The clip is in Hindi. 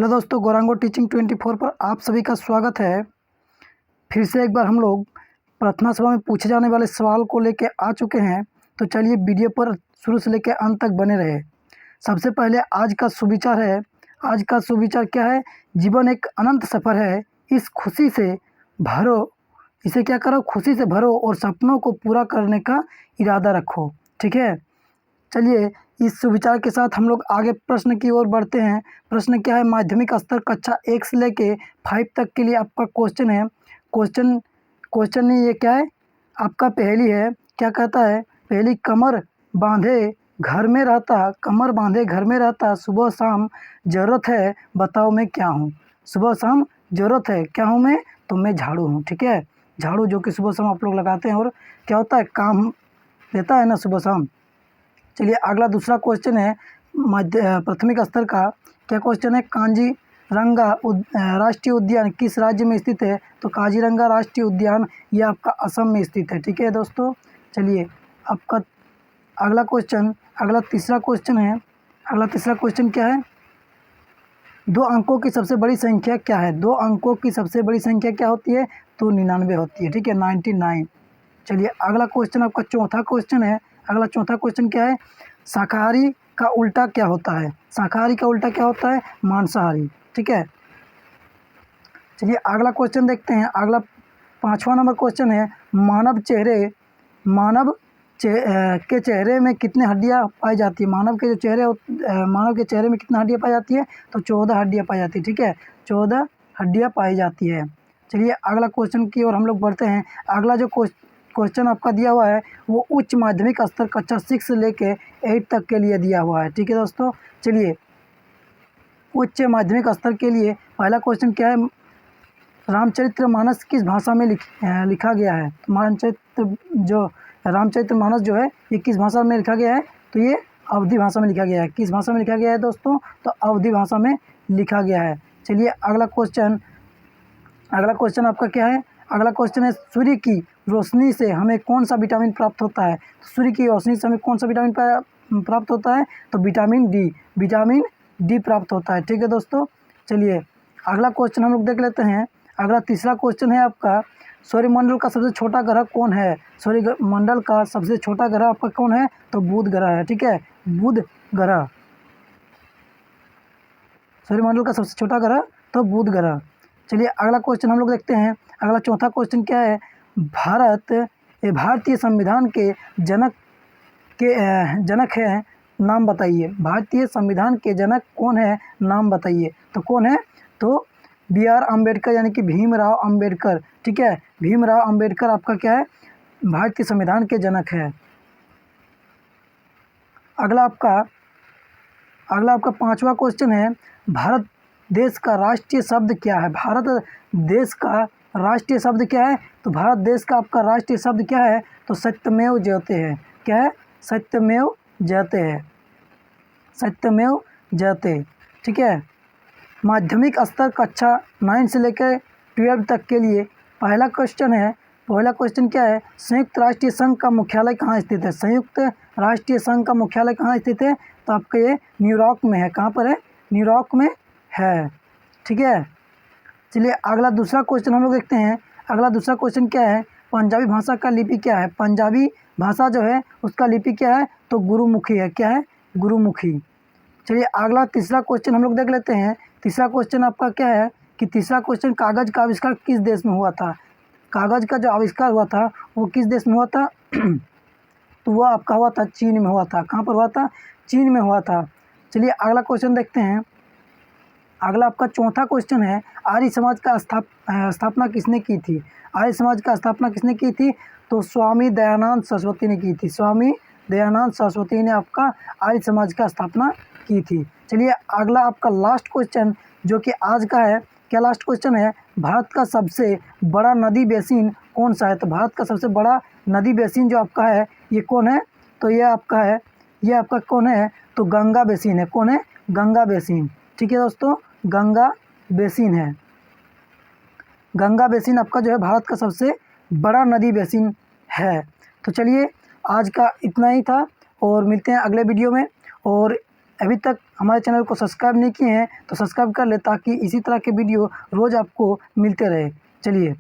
हेलो दोस्तों, गौरांगो टीचिंग 24 पर आप सभी का स्वागत है। फिर से एक बार हम लोग प्रार्थना सभा में पूछे जाने वाले सवाल को लेकर आ चुके हैं। तो चलिए वीडियो पर शुरू से लेकर अंत तक बने रहे। सबसे पहले आज का सुविचार है। आज का सुविचार क्या है? जीवन एक अनंत सफ़र है, इस खुशी से भरो, इसे क्या करो, खुशी से भरो और सपनों को पूरा करने का इरादा रखो। ठीक है, चलिए इस सुविचार के साथ हम लोग आगे प्रश्न की ओर बढ़ते हैं। प्रश्न क्या है? माध्यमिक स्तर कक्षा 1 से लेके 5 तक के लिए आपका क्वेश्चन है। क्वेश्चन नहीं, ये क्या है आपका पहेली है। क्या कहता है पहेली? कमर बांधे घर में रहता, कमर बांधे घर में रहता, सुबह शाम ज़रूरत है बताओ मैं क्या हूँ। सुबह शाम ज़रूरत है, क्या हूँ मैं? तो मैं झाड़ू हूँ। ठीक है, झाड़ू जो कि सुबह शाम आप लोग लगाते हैं और क्या होता है, काम देता है ना सुबह शाम। चलिए अगला दूसरा क्वेश्चन है प्राथमिक स्तर का। क्या क्वेश्चन है? काजीरंगा राष्ट्रीय उद्यान किस राज्य में स्थित है? तो काजीरंगा राष्ट्रीय उद्यान ये आपका असम में स्थित है। ठीक है दोस्तों, चलिए आपका अगला तीसरा क्वेश्चन है। अगला तीसरा क्वेश्चन क्या है? 2 अंकों की सबसे बड़ी संख्या क्या है? 2 अंकों की सबसे बड़ी संख्या क्या होती है? तो 99 होती है। ठीक है, 99। चलिए अगला क्वेश्चन आपका चौथा क्वेश्चन है। अगला चौथा क्वेश्चन क्या है? शाकाहारी का उल्टा क्या होता है? शाकाहारी का उल्टा क्या होता है? मांसाहारी। ठीक है, चलिए अगला क्वेश्चन देखते हैं। अगला 5वां नंबर क्वेश्चन है। के चेहरे में कितने हड्डियां पाई जाती है? मानव के चेहरे में कितनी हड्डियां पाई जाती है? तो 14 हड्डियां पाई जाती है। ठीक है, 14 हड्डियां पाई जाती है। चलिए अगला क्वेश्चन की ओर हम लोग बढ़ते हैं। अगला जो क्वेश्चन आपका दिया हुआ है वो उच्च माध्यमिक स्तर कक्षा 6 से लेके 8 तक के लिए दिया हुआ है। ठीक है दोस्तों, चलिए उच्च माध्यमिक स्तर के लिए पहला क्वेश्चन क्या है? रामचरितमानस किस भाषा में लिखा गया है? रामचरितमानस जो है ये किस भाषा में लिखा गया है? तो ये अवधी भाषा में लिखा गया है। किस भाषा में लिखा गया है दोस्तों? तो अवधी भाषा में लिखा गया है। चलिए अगला क्वेश्चन आपका क्या है? अगला क्वेश्चन है सूर्य की रोशनी से हमें कौन सा विटामिन प्राप्त होता है? सूर्य की रोशनी से हमें कौन सा विटामिन प्राप्त होता है? तो विटामिन डी प्राप्त होता है। ठीक है दोस्तों, चलिए अगला क्वेश्चन हम लोग देख लेते हैं। अगला तीसरा क्वेश्चन है आपका, सौरमंडल का सबसे छोटा ग्रह कौन है? सौरमंडल का सबसे छोटा ग्रह आपका कौन है? तो बुध ग्रह है। ठीक है, बुध ग्रह, सौरमंडल का सबसे छोटा ग्रह तो बुध ग्रह। चलिए अगला क्वेश्चन हम लोग देखते हैं। अगला चौथा क्वेश्चन क्या है? भारतीय संविधान के जनक है, नाम बताइए। भारतीय संविधान के जनक कौन है? नाम बताइए। तो कौन है? तो BR अम्बेडकर यानी कि भीमराव अम्बेडकर। ठीक है, भीमराव अम्बेडकर आपका क्या है? भारतीय संविधान के जनक है। अगला आपका 5वां क्वेश्चन है। भारत देश का राष्ट्रीय शब्द क्या है? भारत देश का राष्ट्रीय शब्द क्या है? तो भारत देश का आपका राष्ट्रीय शब्द क्या है? तो सत्यमेव जयते है। क्या है? सत्यमेव जयते है, सत्यमेव जयते। ठीक है, माध्यमिक स्तर कक्षा 9 से लेकर 12 तक के लिए पहला क्वेश्चन है। पहला क्वेश्चन क्या है? संयुक्त राष्ट्रीय संघ का मुख्यालय कहाँ स्थित है? संयुक्त राष्ट्रीय संघ का मुख्यालय कहाँ स्थित है? तो आपका ये न्यूयॉर्क में है। कहाँ पर है? न्यूयॉर्क में है। ठीक है, चलिए अगला दूसरा क्वेश्चन हम लोग देखते हैं। अगला दूसरा क्वेश्चन क्या है? पंजाबी भाषा का लिपि क्या है? पंजाबी भाषा जो है उसका लिपि क्या है? तो गुरुमुखी है। क्या है? गुरुमुखी। चलिए अगला तीसरा क्वेश्चन हम लोग देख लेते हैं। तीसरा क्वेश्चन आपका क्या है कि तीसरा क्वेश्चन कागज़ का आविष्कार किस देश में हुआ था? कागज़ का जो आविष्कार हुआ था वो किस देश में हुआ था? तो वह आपका हुआ था चीन में हुआ था। कहाँ पर हुआ था? चीन में हुआ था। चलिए अगला क्वेश्चन देखते हैं। अगला आपका चौथा क्वेश्चन है। आर्य समाज का स्थापना किसने की थी? आर्य समाज का स्थापना किसने की थी? तो स्वामी दयानंद सरस्वती ने की थी। स्वामी दयानंद सरस्वती ने आपका आर्य समाज का स्थापना की थी। चलिए अगला आपका लास्ट क्वेश्चन जो कि आज का है। क्या लास्ट क्वेश्चन है? भारत का सबसे बड़ा नदी बेसिन कौन सा है? तो भारत का सबसे बड़ा नदी बेसिन जो आपका है ये कौन है? तो ये आपका कौन है? तो गंगा बेसिन है। कौन है? गंगा बेसिन। ठीक है दोस्तों, गंगा बेसिन है। गंगा बेसिन आपका जो है भारत का सबसे बड़ा नदी बेसिन है। तो चलिए आज का इतना ही था और मिलते हैं अगले वीडियो में। और अभी तक हमारे चैनल को सब्सक्राइब नहीं किए हैं तो सब्सक्राइब कर ले, ताकि इसी तरह के वीडियो रोज़ आपको मिलते रहे। चलिए।